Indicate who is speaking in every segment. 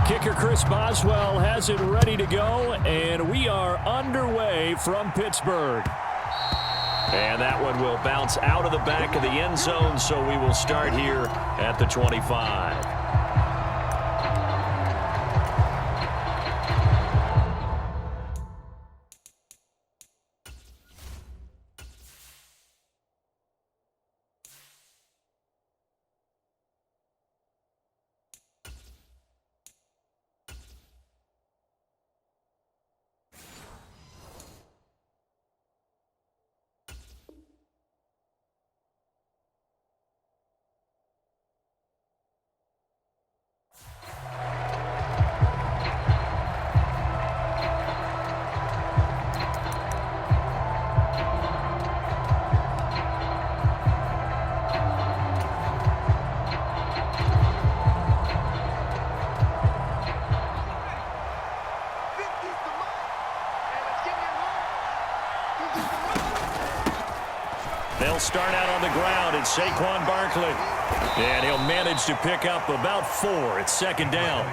Speaker 1: Kicker Chris Boswell has it ready to go, and we are underway from Pittsburgh. And that one will bounce out of the back of the end zone, so we will start here at the 25. They'll start out on the ground. It's Saquon Barkley. And he'll manage to pick up about 4. It's second down.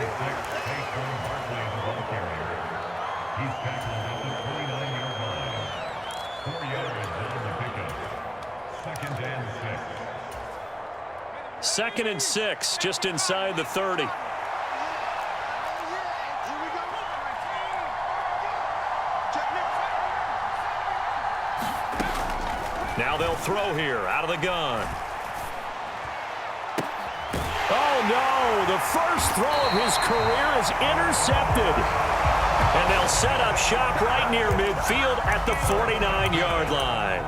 Speaker 1: Second and 6, just inside the 30. Now they'll throw here out of the gun. Oh, no. The first throw of his career is intercepted. And they'll set up shop right near midfield at the 49-yard line.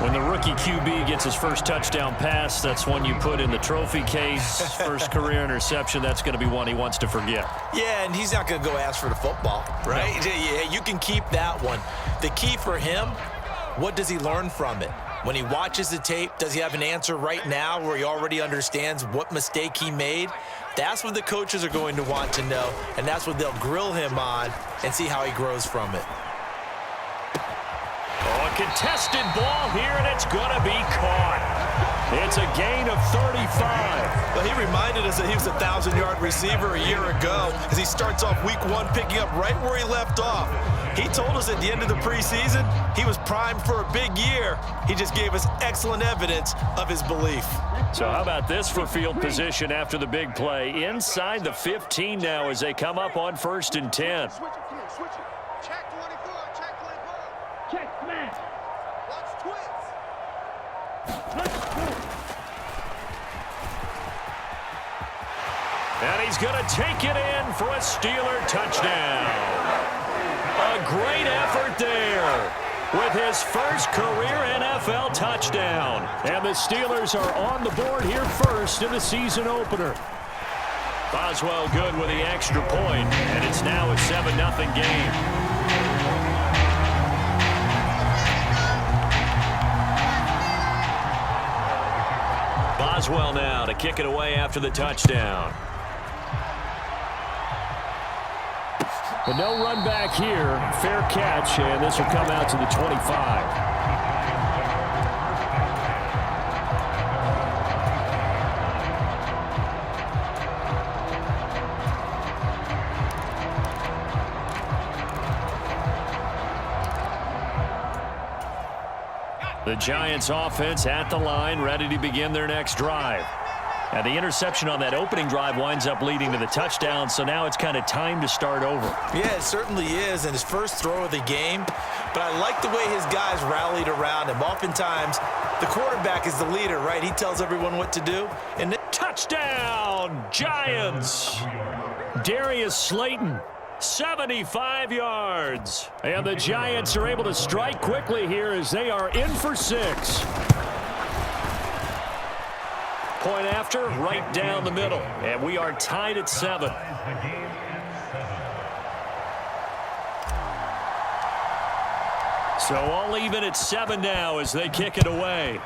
Speaker 1: When the rookie QB gets his first touchdown pass, that's one you put in the trophy case. First career interception, that's going to be one he wants to forget.
Speaker 2: Yeah, and he's not going to go ask for the football, right? No. Yeah, you can keep that one. The key for him, what does he learn from it? When he watches the tape, does he have an answer right now where he already understands what mistake he made? That's what the coaches are going to want to know, and that's what they'll grill him on and see how he grows from it.
Speaker 1: Oh, a contested ball here, and it's going to be caught. It's a gain of 35.
Speaker 2: Well, he reminded us that he was a 1,000-yard receiver a year ago as he starts off week 1 picking up right where he left off. He told us at the end of the preseason he was primed for a big year. He just gave us excellent evidence of his belief.
Speaker 1: So how about this for field position after the big play? Inside the 15 now as they come up on 1st and 10.
Speaker 3: Switch it. Check 24. Check man. Watch twins.
Speaker 1: And he's going to take it in for a Steeler touchdown. A great effort there with his first career NFL touchdown. And the Steelers are on the board here first in the season opener. Boswell good with the extra point, and it's now a 7-0 game. Boswell now to kick it away after the touchdown. But no run back here. Fair catch, and this will come out to the 25. The Giants offense at the line, ready to begin their next drive. And the interception on that opening drive winds up leading to the touchdown, so now it's kind of time to start over.
Speaker 2: Yeah, it certainly is, and his first throw of the game. But I like the way his guys rallied around him. Oftentimes, the quarterback is the leader, right? He tells everyone what to do. And
Speaker 1: touchdown, Giants! Darius Slayton, 75 yards. And the Giants are able to strike quickly here as they are in for 6. Point after, right down the middle. And we are tied at 7. So all even at 7 now as they kick it away.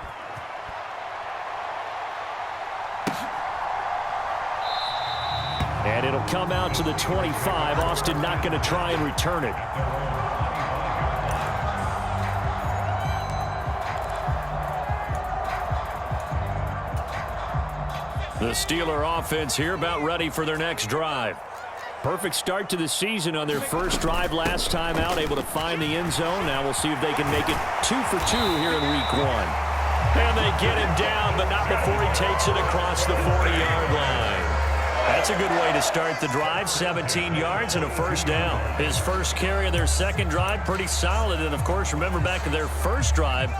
Speaker 1: And it'll come out to the 25. Austin not going to try and return it. The Steeler offense here about ready for their next drive. Perfect start to the season on their first drive last time out, able to find the end zone. Now we'll see if they can make it 2 for 2 here in week 1. And they get him down, but not before he takes it across the 40-yard line. That's a good way to start the drive, 17 yards and a first down. His first carry of their second drive, pretty solid. And, of course, remember back to their first drive,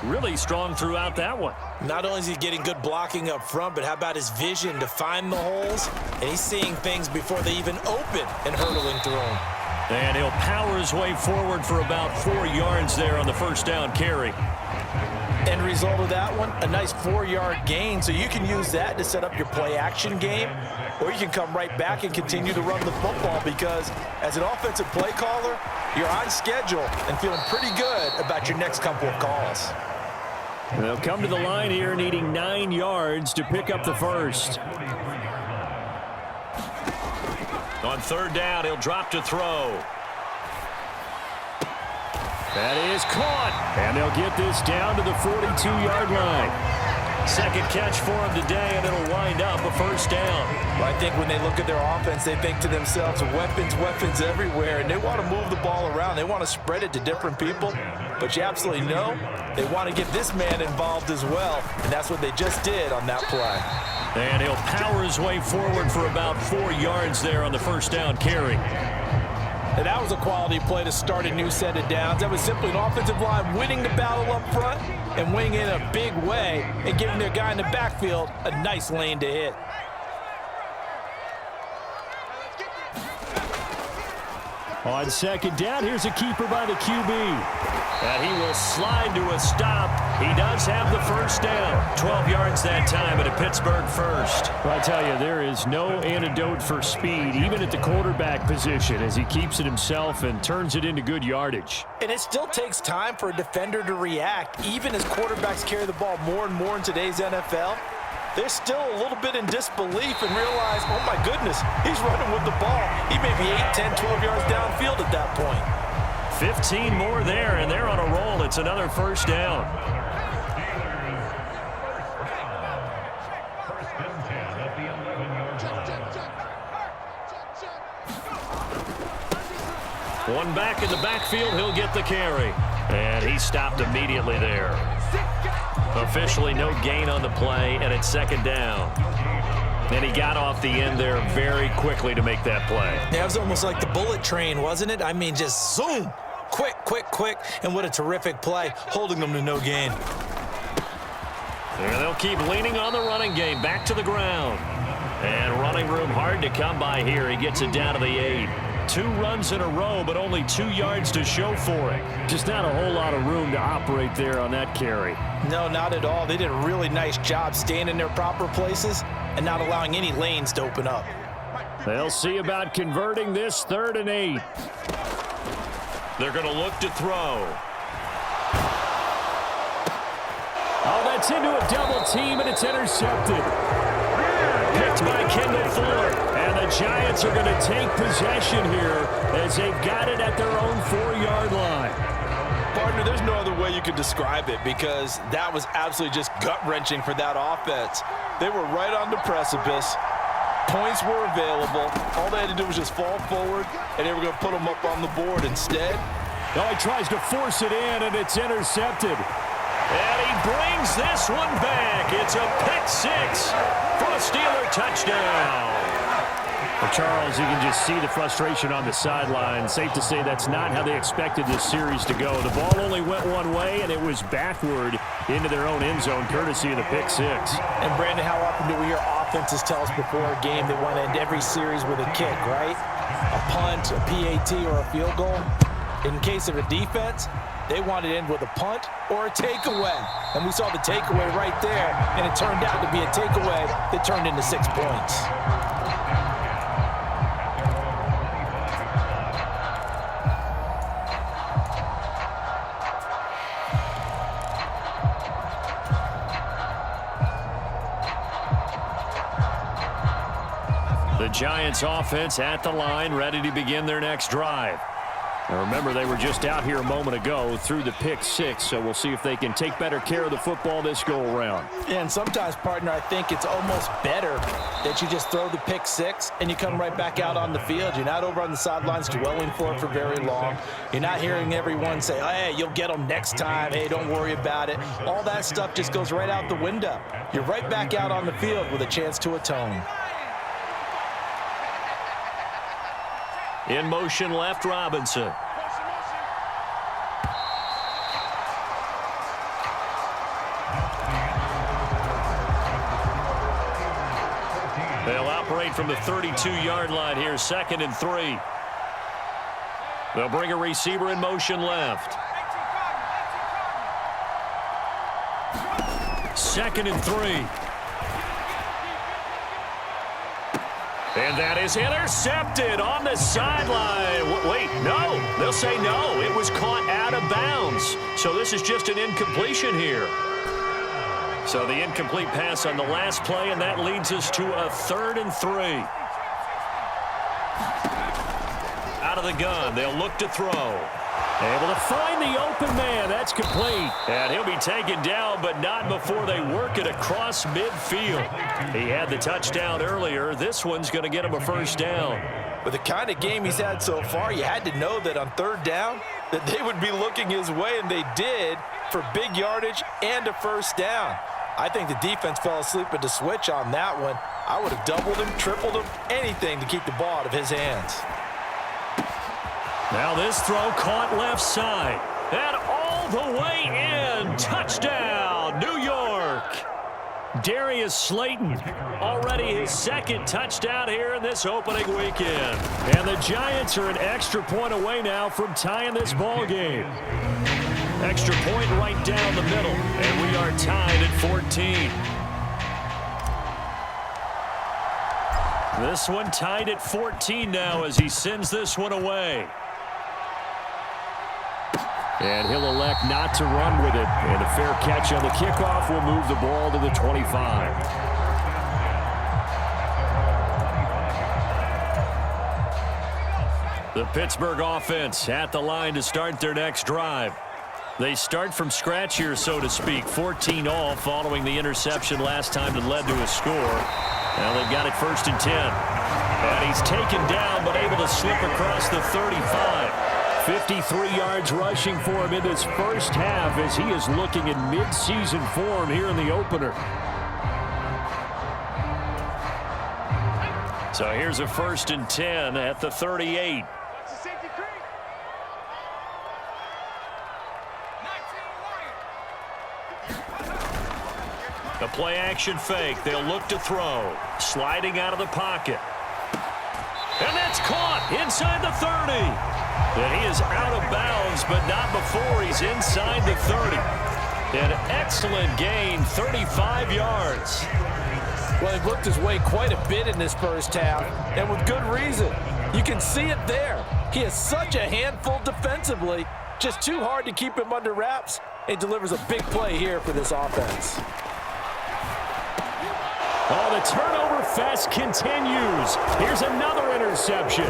Speaker 1: really strong throughout that one.
Speaker 2: Not only is he getting good blocking up front, but how about his vision to find the holes? And he's seeing things before they even open and hurtling through them.
Speaker 1: And he'll power his way forward for about 4 yards there on the first down carry.
Speaker 2: End result of that one, a nice 4-yard gain. So you can use that to set up your play-action game, or you can come right back and continue to run the football because as an offensive play caller, you're on schedule and feeling pretty good about your next couple of calls.
Speaker 1: They'll come to the line here needing 9 yards to pick up the first. On third down, he'll drop to throw. That is caught, and they'll get this down to the 42-yard line. Second catch for him today, and it'll wind up a first down.
Speaker 2: Well, I think when they look at their offense, they think to themselves, weapons, weapons everywhere, and they want to move the ball around. They want to spread it to different people, but you absolutely know they want to get this man involved as well, and that's what they just did on that play.
Speaker 1: And he'll power his way forward for about 4 yards there on the first down carry.
Speaker 2: And that was a quality play to start a new set of downs. That was simply an offensive line winning the battle up front and winning in a big way and giving their guy in the backfield a nice lane to hit.
Speaker 1: On second down, here's a keeper by the QB. And he will slide to a stop. He does have the first down. 12 yards that time at a Pittsburgh first. Well, I tell you, there is no antidote for speed, even at the quarterback position, as he keeps it himself and turns it into good yardage.
Speaker 2: And it still takes time for a defender to react, even as quarterbacks carry the ball more and more in today's NFL. They're still a little bit in disbelief and realize, oh my goodness, he's running with the ball. He may be 8, 10, 12 yards downfield at that point.
Speaker 1: 15 more there, and they're on a roll. It's another first down. One back in the backfield, he'll get the carry. And he stopped immediately there. Officially no gain on the play, and it's second down. And he got off the end there very quickly to make that play.
Speaker 2: Yeah, it was almost like the bullet train, wasn't it? I mean, just zoom. Quick, quick, quick. And what a terrific play, holding them to no gain.
Speaker 1: And they'll keep leaning on the running game, back to the ground. And running room hard to come by here. He gets it down to the 8. 2 runs in a row, but only 2 yards to show for it. Just not a whole lot of room to operate there on that carry.
Speaker 2: No, not at all. They did a really nice job staying in their proper places and not allowing any lanes to open up.
Speaker 1: They'll see about converting this 3rd and 8. They're going to look to throw. Oh, that's into a double team, and it's intercepted. Picked by Kendall Fuller. And the Giants are going to take possession here as they've got it at their own 4-yard line.
Speaker 2: Partner, there's no other way you could describe it because that was absolutely just gut-wrenching for that offense. They were right on the precipice. Points were available. All they had to do was just fall forward, and they were going to put them up on the board instead.
Speaker 1: Oh, he tries to force it in, and it's intercepted. And he brings this one back. It's a pick 6 for a Steeler touchdown. Well, Charles, you can just see the frustration on the sideline. Safe to say that's not how they expected this series to go. The ball only went one way, and it was backward into their own end zone, courtesy of the pick 6.
Speaker 2: And, Brandon, how often do we hear offenses tell us before a game they want to end every series with a kick, right? A punt, a PAT, or a field goal. In case of a defense, they wanted to end with a punt or a takeaway. And we saw the takeaway right there, and it turned out to be a takeaway that turned into 6 points. The Giants offense at the line, ready to begin their next drive.
Speaker 1: Now remember, they were just out here a moment ago through the pick six, so we'll see if they can take better care of the football this go-around.
Speaker 2: Yeah, and sometimes, partner, I think it's almost better that you just throw the pick six and you come right back out on the field. You're not over on the sidelines dwelling for it for very long. You're not hearing everyone say, oh, hey, you'll get them next time. Hey, don't worry about it. All that stuff just goes right out the window. You're right back out on the field with a chance to atone.
Speaker 1: In motion left, Robinson. They'll operate from the 32-yard line here, 2nd and 3. They'll bring a receiver in motion left. 2nd and 3. And that is intercepted on the sideline. Wait, no. They'll say no. It was caught out of bounds. So this is just an incompletion here. So the incomplete pass on the last play, and that leads us to a 3rd and 3. Out of the gun, they'll look to throw. Able to find the open man. That's complete. And he'll be taken down, but not before they work it across midfield. He had the touchdown earlier. This one's going to get him a 1st down.
Speaker 2: With the kind of game he's had so far, you had to know that on 3rd down that they would be looking his way, and they did, for big yardage and a 1st down. I think the defense fell asleep at the switch on that one. I would have doubled him, tripled him, anything to keep the ball out of his hands.
Speaker 1: Now this throw caught left side. And all the way in. Touchdown, New York. Darius Slayton, already his 2nd touchdown here in this opening weekend. And the Giants are an extra point away now from tying this ball game. Extra point right down the middle, and we are tied at 14. This one tied at 14 now as he sends this one away. And he'll elect not to run with it. And a fair catch on the kickoff will move the ball to the 25. The Pittsburgh offense at the line to start their next drive. They start from scratch here, so to speak. 14 all following the interception last time that led to a score. Now they've got it 1st and 10. And he's taken down but able to slip across the 35. 53 yards rushing for him in this first half as he is looking in mid-season form here in the opener. So here's a 1st and 10 at the 38. The play action fake. They'll look to throw. Sliding out of the pocket. And that's caught inside the 30. And he is out of bounds, but not before he's inside the 30. An excellent gain, 35 yards.
Speaker 2: Well, he worked his way quite a bit in this first half, and with good reason. You can see it there. He is such a handful defensively. Just too hard to keep him under wraps. He delivers a big play here for this offense.
Speaker 1: Oh, the turnover fest continues. Here's another interception.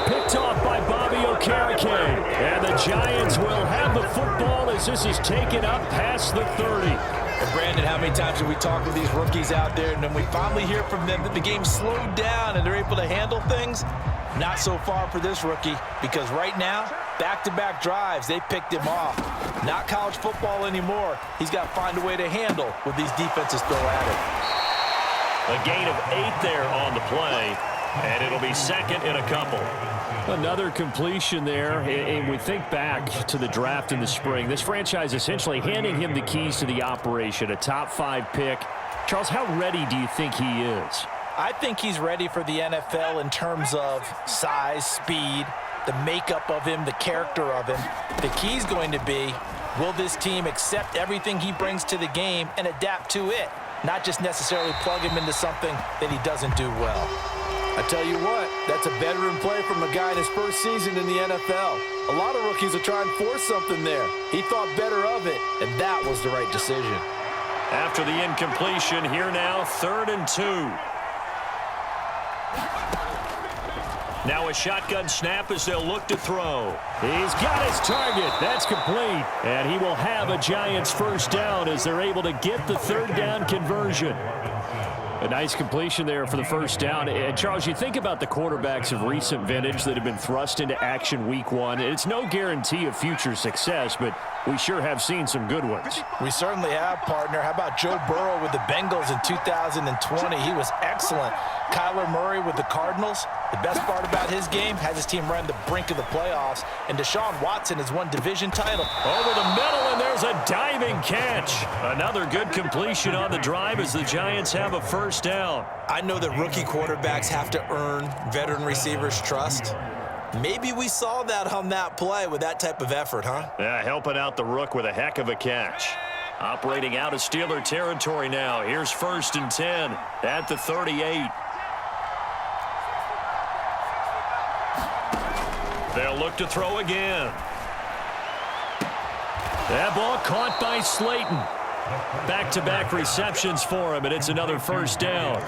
Speaker 1: Picked off by Bobby Okereke. And the Giants will have the football as this is taken up past the 30.
Speaker 2: And Brandon, how many times have we talked with these rookies out there, and then we finally hear from them that the game slowed down and they're able to handle things? Not so far for this rookie, because right now, back-to-back drives, they picked him off. Not college football anymore. He's got to find a way to handle what these defenses throw at him.
Speaker 1: A gain of 8 there on the play, and it'll be 2nd and a couple. Another completion there, and we think back to the draft in the spring. This franchise essentially handing him the keys to the operation, a top 5 pick. Charles, how ready do you think he is?
Speaker 2: I think he's ready for the NFL in terms of size, speed, the makeup of him, the character of him. The key's going to be, will this team accept everything he brings to the game and adapt to it? Not just necessarily plug him into something that he doesn't do well. I tell you what, that's a veteran play from a guy in his first season in the NFL. A lot of rookies are trying to force something there. He thought better of it, and that was the right decision.
Speaker 1: After the incompletion, here now, 3rd and 2. Now a shotgun snap as they'll look to throw. He's got his target. That's complete. And he will have a Giants first down as they're able to get the third down conversion. A nice completion there for the first down. And Charles, you think about the quarterbacks of recent vintage that have been thrust into action week one. It's no guarantee of future success, but we sure have seen some good ones.
Speaker 2: We certainly have, partner. How about Joe Burrow with the Bengals in 2020? He was excellent. Kyler Murray with the Cardinals. The best part about his game, has his team run the brink of the playoffs. And Deshaun Watson has won division title.
Speaker 1: Over the middle, and there's a diving catch. Another good completion on the drive as the Giants have a first down.
Speaker 2: I know that rookie quarterbacks have to earn veteran receivers' trust. Maybe we saw that on that play with that type of effort, huh?
Speaker 1: Yeah, helping out the rook with a heck of a catch. Operating out of Steeler territory now. Here's 1st and 10 at the 38. They'll look to throw again. That ball caught by Slayton. Back-to-back receptions for him, and it's another first down.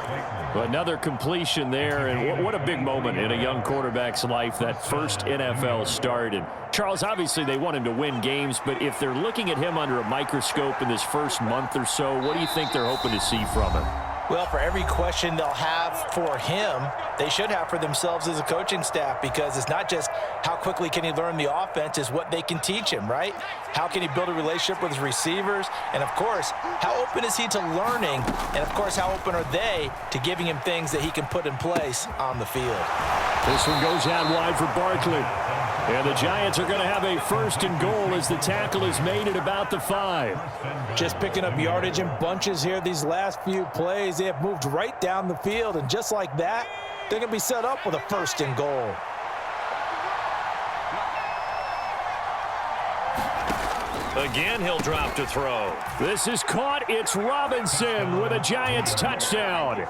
Speaker 1: Another completion there, and what a big moment in a young quarterback's life, that first NFL start. And Charles, obviously they want him to win games, but if they're looking at him under a microscope in this first month or so, what do you think they're hoping to see from him?
Speaker 2: Well, for every question they'll have for him, they should have for themselves as a coaching staff, because it's not just how quickly can he learn the offense, it's what they can teach him, right? How can he build a relationship with his receivers? And, of course, how open is he to learning? And, of course, how open are they to giving him things that he can put in place on the field?
Speaker 1: This one goes out wide for Barkley. And the Giants are going to have a 1st and goal as the tackle is made at about the 5.
Speaker 2: Just picking up yardage in bunches here these last few plays. They have moved right down the field, and just like that, they're going to be set up with a 1st and goal.
Speaker 1: Again, he'll drop to throw. This is caught. It's Robinson with a Giants touchdown.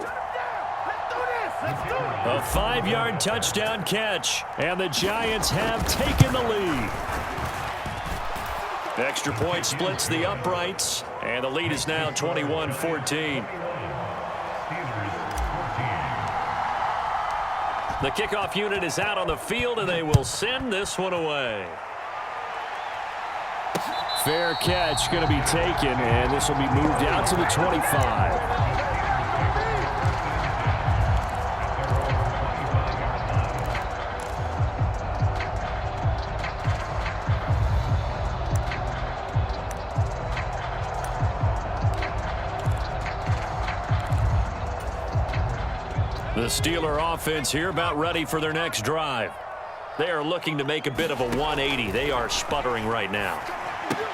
Speaker 1: A 5-yard touchdown catch, and the Giants have taken the lead. Extra point splits the uprights, and the lead is now 21-14. The kickoff unit is out on the field, and they will send this one away. Fair catch going to be taken, and this will be moved out to the 25. The Steeler offense here about ready for their next drive. They are looking to make a bit of a 180. They are sputtering right now.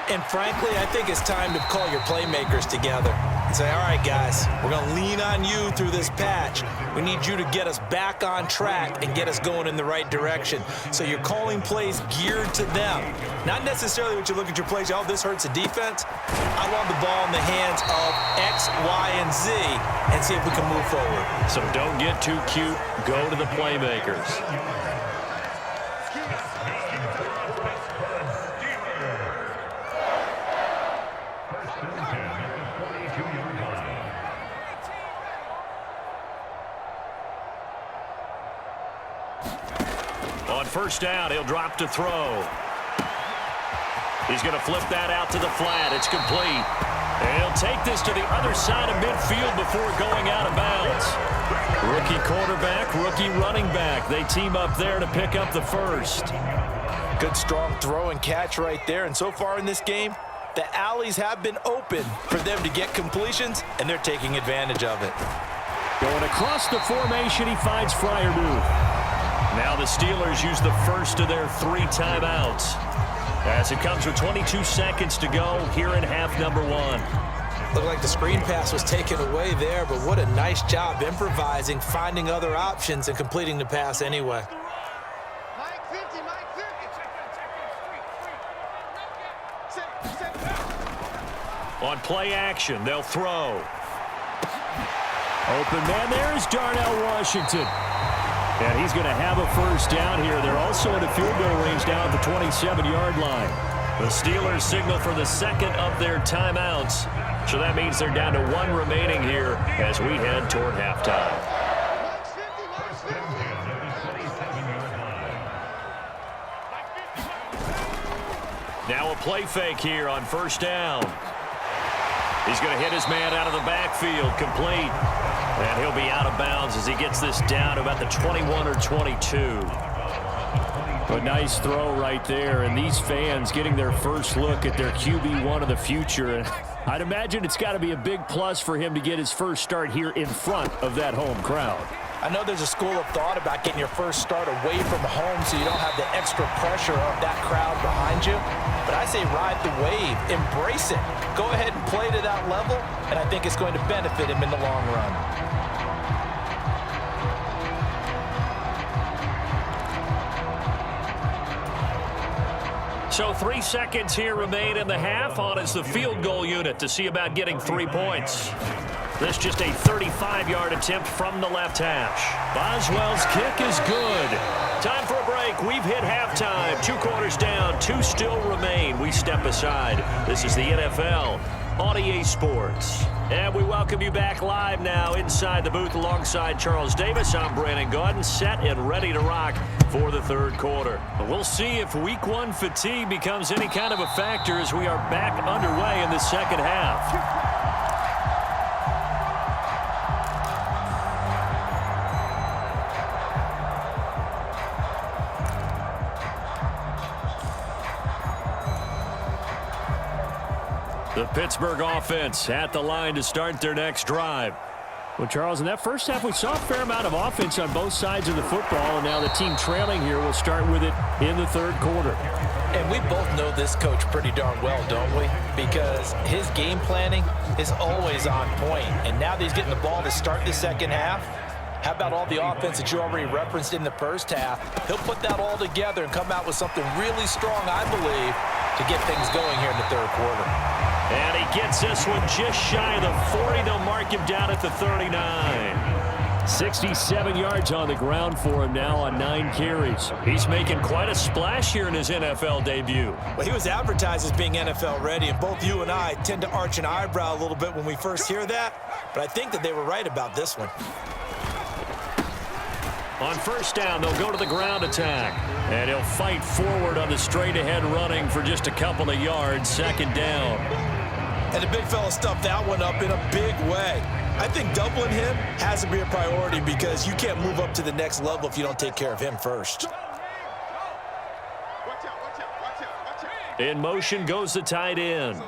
Speaker 2: And frankly, I think it's time to call your playmakers together and say, all right, guys, we're going to lean on you through this patch. We need you to get us back on track and get us going in the right direction. So you're calling plays geared to them. Not necessarily what you look at your plays, oh, this hurts the defense. I want the ball in the hands of X, Y, and Z and see if we can move forward.
Speaker 1: So don't get too cute. Go to the playmakers. On 1st down, he'll drop to throw. He's going to flip that out to the flat. It's complete. And he'll take this to the other side of midfield before going out of bounds. Rookie quarterback, rookie running back. They team up there to pick up the first.
Speaker 2: Good strong throw and catch right there. And so far in this game, the alleys have been open for them to get completions, and they're taking advantage of it.
Speaker 1: Going across the formation, he finds Freiermuth. Now the Steelers use the first of their 3 timeouts as it comes with 22 seconds to go here in half number 1.
Speaker 2: Looked like the screen pass was taken away there, but what a nice job improvising, finding other options, and completing the pass anyway.
Speaker 3: Mike 50, Mike 50.
Speaker 1: On play action, they'll throw. Open man there is Darnell Washington. And he's going to have a first down here. They're also in the field goal range down at the 27-yard line. The Steelers signal for the second of their timeouts. So that means they're down to 1 remaining here as we head toward halftime. play fake here on first down. He's going to hit his man out of the backfield, complete. And he'll be out of bounds as he gets this down to about the 21 or 22. A nice throw right there, and these fans getting their first look at their QB1 of the future. And I'd imagine it's got to be a big plus for him to get his first start here in front of that home crowd.
Speaker 2: I know there's a school of thought about getting your first start away from home so you don't have the extra pressure of that crowd behind you. But I say ride the wave, embrace it. Go ahead and play to that level, and I think it's going to benefit him in the long run.
Speaker 1: So 3 seconds here remain in the half. On is the field goal unit to see about getting 3 points. This just a 35-yard attempt from the left hash. Boswell's kick is good. Time for a break. We've hit halftime. 2 quarters down. 2 still remain. We step aside. This is the NFL on EA Sports. And we welcome you back live now inside the booth alongside Charles Davis. I'm Brandon Gaudin, set and ready to rock for the third quarter. But we'll see if week 1 fatigue becomes any kind of a factor as we are back underway in the second half. The Pittsburgh offense at the line to start their next drive. Well, Charles, in that first half, we saw a fair amount of offense on both sides of the football, and now the team trailing here will start with it in the third quarter.
Speaker 2: And we both know this coach pretty darn well, don't we? Because his game planning is always on point. And now that he's getting the ball to start the second half, how about all the offense that you already referenced in the first half? He'll put that all together and come out with something really strong, I believe, to get things going here in the third quarter.
Speaker 1: And he gets this one just shy of the 40. They'll mark him down at the 39. 67 yards on the ground for him now on 9 carries. He's making quite a splash here in his NFL debut.
Speaker 2: Well, he was advertised as being NFL ready, and both you and I tend to arch an eyebrow a little bit when we first hear that. But I think that they were right about this one.
Speaker 1: On first down, they'll go to the ground attack. And he'll fight forward on the straight-ahead running for just a couple of yards. Second down.
Speaker 2: And the big fella stuffed that one up in a big way. I think doubling him has to be a priority because you can't move up to the next level if you don't take care of him first.
Speaker 1: In motion goes the tight end.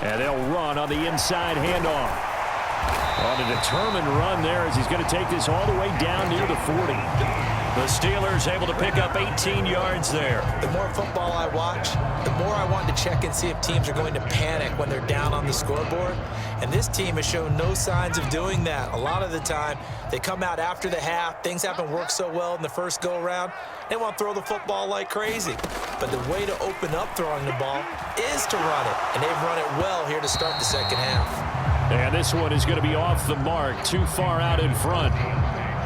Speaker 1: And they'll run on the inside handoff. On a determined run there as he's going to take this all the way down near the 40. The Steelers able to pick up 18 yards there.
Speaker 2: The more football I watch, the more I want to check and see if teams are going to panic when they're down on the scoreboard. And this team has shown no signs of doing that. A lot of the time, they come out after the half. Things haven't worked so well in the first go-around. They want to throw the football like crazy. But the way to open up throwing the ball is to run it. And they've run it well here to start the second half.
Speaker 1: And this one is going to be off the mark, too far out in front.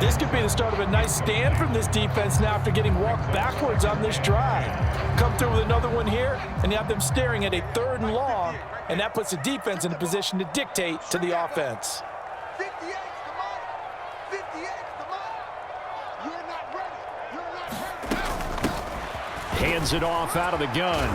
Speaker 4: This could be the start of a nice stand from this defense now after getting walked backwards on this drive. Come through with another one here, and you have them staring at a 3rd and long, and that puts the defense in a position to dictate to the offense.
Speaker 3: 58's the mark. 58's the mark. You're not ready. You're not ready.
Speaker 1: Hands it off out of the gun.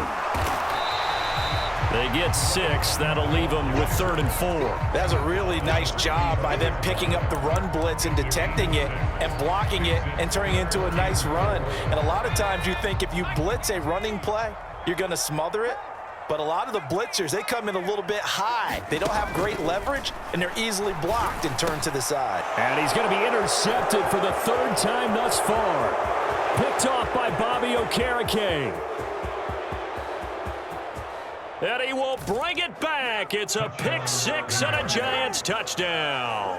Speaker 1: They get 6. That'll leave them with 3rd and 4.
Speaker 2: That's a really nice job by them picking up the run blitz and detecting it and blocking it and turning it into a nice run. And a lot of times you think if you blitz a running play, you're going to smother it. But a lot of the blitzers, they come in a little bit high. They don't have great leverage, and they're easily blocked and turned to the side.
Speaker 1: And he's going to be intercepted for the 3rd time thus far. Picked off by Bobby Okereke. And he will bring it back. It's a pick 6 and a Giants touchdown.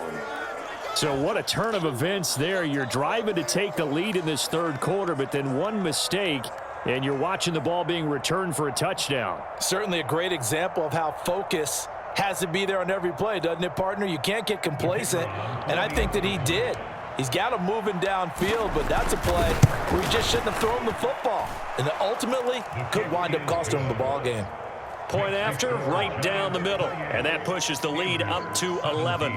Speaker 1: So what a turn of events there. You're driving to take the lead in this third quarter, but then one mistake, and you're watching the ball being returned for a touchdown.
Speaker 4: Certainly a great example of how focus has to be there on every play, doesn't it, partner? You can't get complacent, and I think that he did. He's got him moving downfield, but that's a play where he just shouldn't have thrown the football. And ultimately, could wind up costing him the ball game.
Speaker 1: Point after, right down the middle. And that pushes the lead up to 11.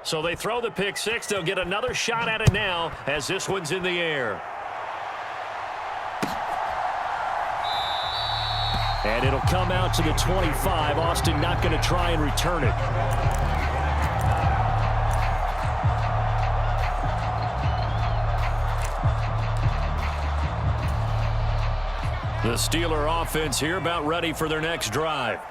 Speaker 1: So they throw the pick six. They'll get another shot at it now as this one's in the air. And it'll come out to the 25. Austin not going to try and return it. The Steeler offense here about ready for their next drive.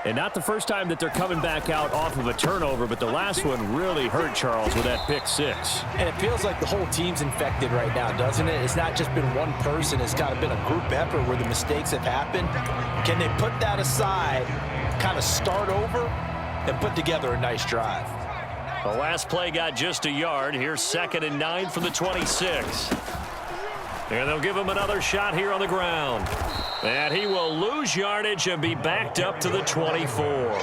Speaker 1: And not the first time that they're coming back out off of a turnover, but the last one really hurt Charles with that pick six.
Speaker 4: And it feels like the whole team's infected right now, doesn't it? It's not just been one person. It's kind of been a group effort where the mistakes have happened. Can they put that aside, kind of start over, and put together a nice drive?
Speaker 1: The last play got just a yard. Here's 2nd and 9 from the 26. And they'll give him another shot here on the ground. And he will lose yardage and be backed up to the 24.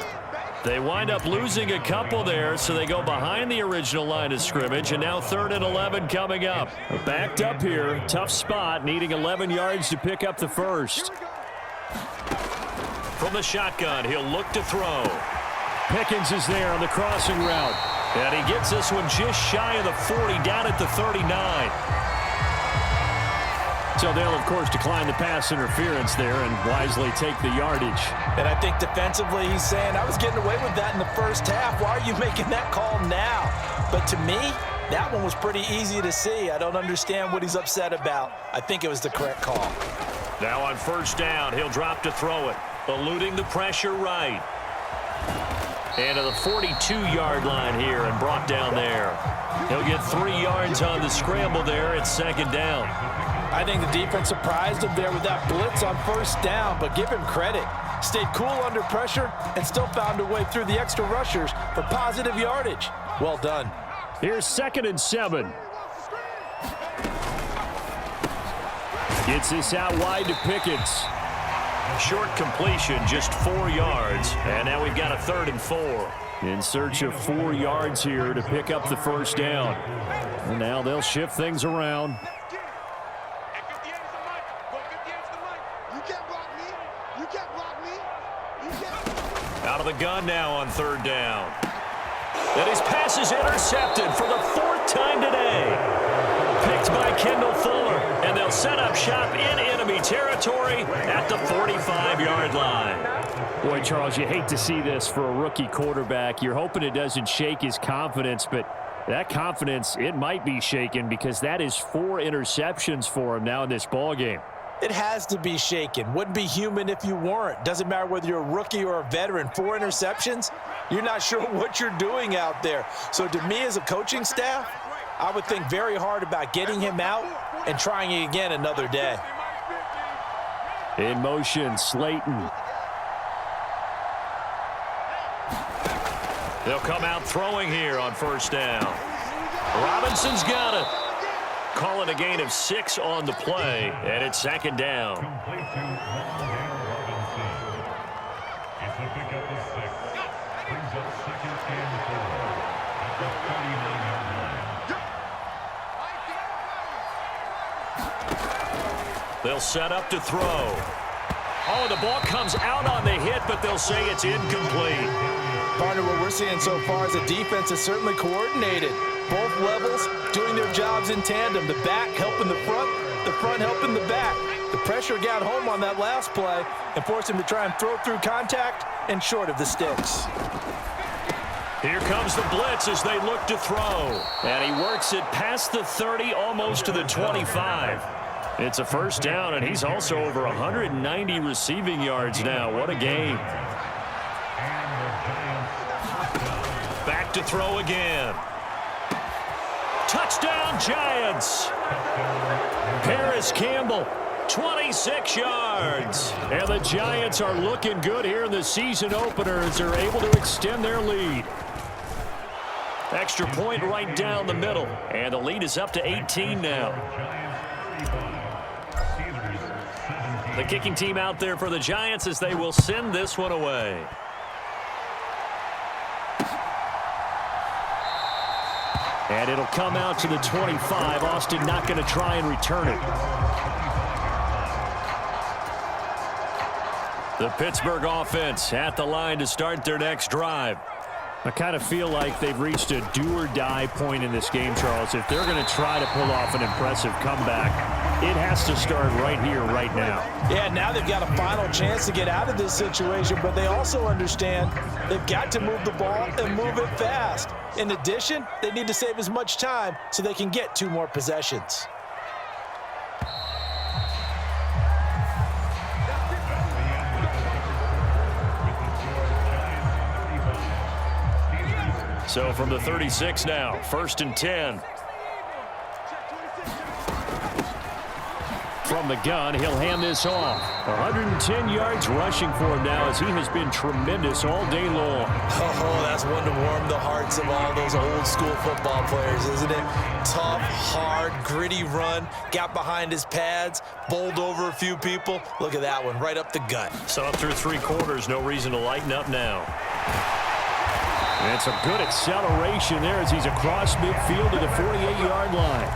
Speaker 1: They wind up losing a couple there, so they go behind the original line of scrimmage, and now 3rd and 11 coming up. Backed up here, tough spot, needing 11 yards to pick up the first. From the shotgun, he'll look to throw. Pickens is there on the crossing route. And he gets this one just shy of the 40, down at the 39. So they'll, of course, decline the pass interference there and wisely take the yardage.
Speaker 4: And I think defensively he's saying, I was getting away with that in the first half. Why are you making that call now? But to me, that one was pretty easy to see. I don't understand what he's upset about. I think it was the correct call.
Speaker 1: Now on 1st down, he'll drop to throw it, eluding the pressure right. And to the 42-yard line here and brought down there. He'll get 3 yards on the scramble there. It's 2nd down.
Speaker 4: I think the defense surprised him there with that blitz on 1st down, but give him credit. Stayed cool under pressure and still found a way through the extra rushers for positive yardage. Well done.
Speaker 1: Here's 2nd and 7. Gets this out wide to Pickens. Short completion, just 4 yards. And now we've got a 3rd and 4. In search of 4 yards here to pick up the 1st down. And now they'll shift things around. Out of the gun now on 3rd down. And his pass is intercepted for the 4th time today. Picked by Kendall Fuller. And they'll set up shop in enemy territory at the 45-yard line. Boy, Charles, you hate to see this for a rookie quarterback. You're hoping it doesn't shake his confidence, but that confidence, it might be shaken because that is 4 interceptions for him now in this ballgame.
Speaker 4: It has to be shaken. Wouldn't be human if you weren't. Doesn't matter whether you're a rookie or a veteran. 4 interceptions, you're not sure what you're doing out there. So to me as a coaching staff, I would think very hard about getting him out and trying it again another day.
Speaker 1: In motion, Slayton. They'll come out throwing here on 1st down. Robinson's got it. Call it a gain of 6 on the play, and it's 2nd down. They'll set up to throw. Oh, the ball comes out on the hit, but they'll say it's incomplete.
Speaker 4: Partner, what we're seeing so far is the defense is certainly coordinated. Both levels doing their jobs in tandem. The back helping the front helping the back. The pressure got home on that last play and forced him to try and throw through contact and short of the sticks.
Speaker 1: Here comes the blitz as they look to throw. And he works it past the 30, almost to the 25. It's a 1st down, and he's also over 190 receiving yards now. What a game. Back to throw again. Touchdown, Giants. Paris Campbell, 26 yards. And the Giants are looking good here in the season opener as they're able to extend their lead. Extra point right down the middle. And the lead is up to 18 now. The kicking team out there for the Giants as they will send this one away. And it'll come out to the 25. Austin not going to try and return it. The Pittsburgh offense at the line to start their next drive. I kind of feel like they've reached a do-or-die point in this game, Charles. If they're going to try to pull off an impressive comeback, it has to start right here, right now.
Speaker 4: Yeah, now they've got a final chance to get out of this situation, but they also understand they've got to move the ball and move it fast. In addition, they need to save as much time so they can get 2 more possessions.
Speaker 1: So from the 36 now, 1st and 10. From the gun, he'll hand this off. 110 yards rushing for him now as he has been tremendous all day long.
Speaker 2: Oh, that's one to warm the hearts of all those old school football players, isn't it? Tough, hard, gritty run, got behind his pads, bowled over a few people. Look at that one, right up the gut.
Speaker 1: So up through 3 quarters, no reason to lighten up now. And some good acceleration there as he's across midfield to the 48-yard line.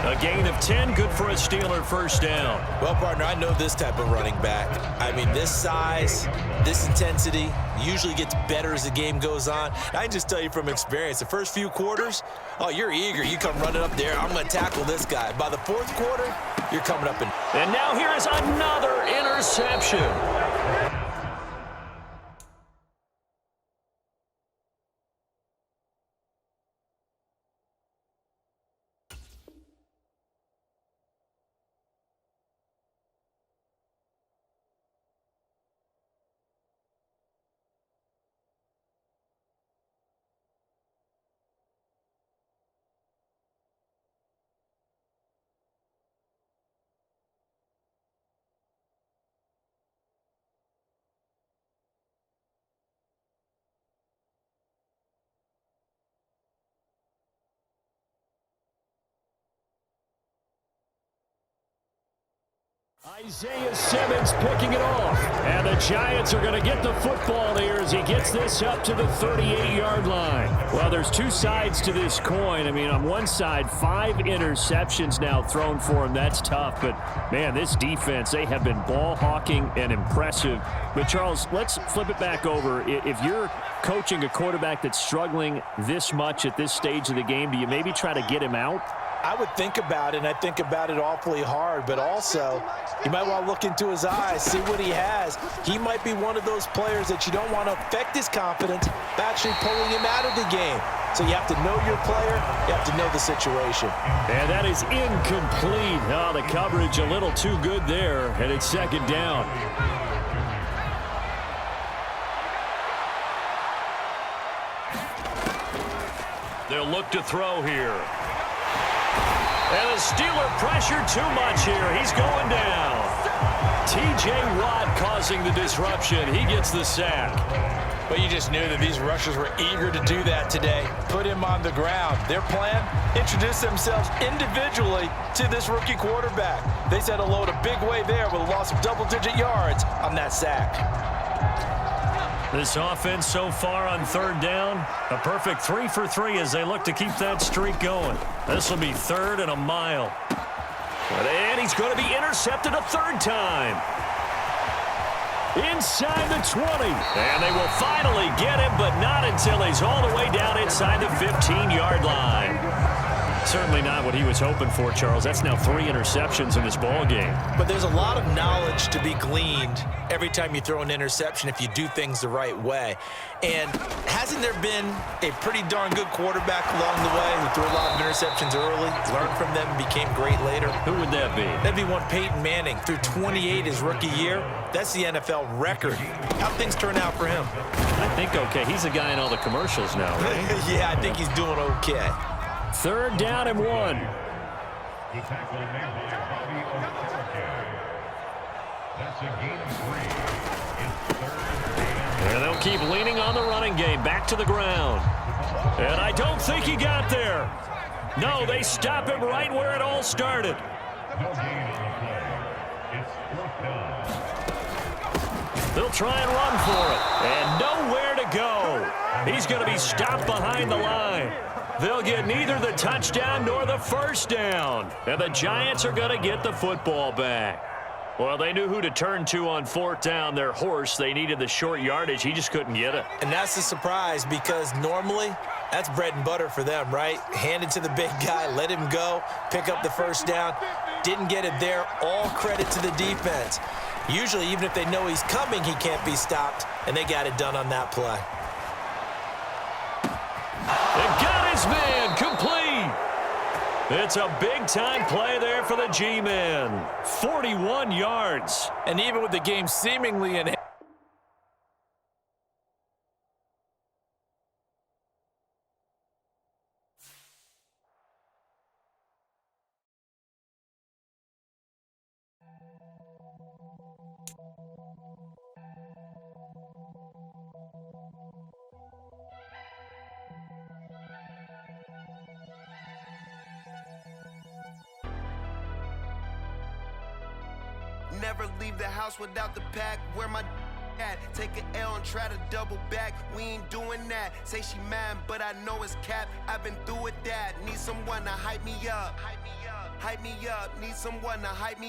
Speaker 1: A gain of 10, good for a Steeler first down.
Speaker 2: Well, partner, I know this type of running back. I mean, this size, this intensity usually gets better as the game goes on. I can just tell you from experience, the first few quarters, oh, you're eager. You come running up there, I'm going to tackle this guy. By the 4th quarter, you're coming up.
Speaker 1: And now here is another interception. Isaiah Simmons picking it off. And the Giants are going to get the football here as he gets this up to the 38-yard line. Well, there's 2 sides to this coin. I mean, on one side, 5 interceptions now thrown for him. That's tough. But, man, this defense, they have been ball hawking and impressive. But, Charles, let's flip it back over. If you're coaching a quarterback that's struggling this much at this stage of the game, do you maybe try to get him out?
Speaker 4: I would think about it, and I think about it awfully hard, but also you might want to look into his eyes, see what he has. He might be one of those players that you don't want to affect his confidence by actually pulling him out of the game. So you have to know your player, you have to know the situation.
Speaker 1: And that is incomplete. Oh, the coverage a little too good there, and it's 2nd down. They'll look to throw here. And the Steeler pressure too much here. He's going down. T.J. Watt causing the disruption. He gets the sack.
Speaker 4: But you just knew that these rushers were eager to do that today. Put him on the ground. Their plan, introduce themselves individually to this rookie quarterback. They said hello to Big Way there with a loss of double-digit yards on that sack.
Speaker 1: This offense so far on 3rd down, a perfect 3 for 3 as they look to keep that streak going. This will be 3rd and a mile. And he's going to be intercepted a 3rd time. Inside the 20. And they will finally get him, but not until he's all the way down inside the 15-yard line. Certainly not what he was hoping for, Charles. That's now 3 interceptions in this ball game.
Speaker 2: But there's a lot of knowledge to be gleaned every time you throw an interception if you do things the right way. And hasn't there been a pretty darn good quarterback along the way who threw a lot of interceptions early, learned from them, and became great later?
Speaker 1: Who would that be?
Speaker 2: That'd be one Peyton Manning. Threw 28 his rookie year. That's the NFL record. How'd things turn out for him?
Speaker 1: I think okay. He's a guy in all the commercials now, right?
Speaker 2: Yeah, I think he's doing okay.
Speaker 1: 3rd down and 1.
Speaker 5: The tackle made by Bobby Okereke. That's a gain of 3. It's 3rd
Speaker 1: And they'll keep leaning on the running game. Back to the ground. And I don't think he got there. No, they stop him right where it all started.
Speaker 5: No gain on the play. It's 4th down.
Speaker 1: They'll try and run for it. And nowhere to go. He's going to be stopped behind the line. They'll get neither the touchdown nor the first down. And the Giants are going to get the football back. Well, they knew who to turn to on fourth down, their horse. They needed the short yardage. He just couldn't get it.
Speaker 2: And that's a surprise because normally that's bread and butter for them, right? Hand it to the big guy, let him go, pick up the first down. Didn't get it there. All credit to the defense. Usually, even if they know he's coming, he can't be stopped, and they got it done on that play.
Speaker 1: They got his man complete. It's a big-time play there for the G-men. 41 yards.
Speaker 4: And even with the game seemingly in hand,
Speaker 6: Never leave the house without the pack. Where my at? Take an L and try to double back. We ain't doing that. Say she mad, but I know it's cap. I've been through with that. Need someone to hype me up. Hype me up. Need someone to hype me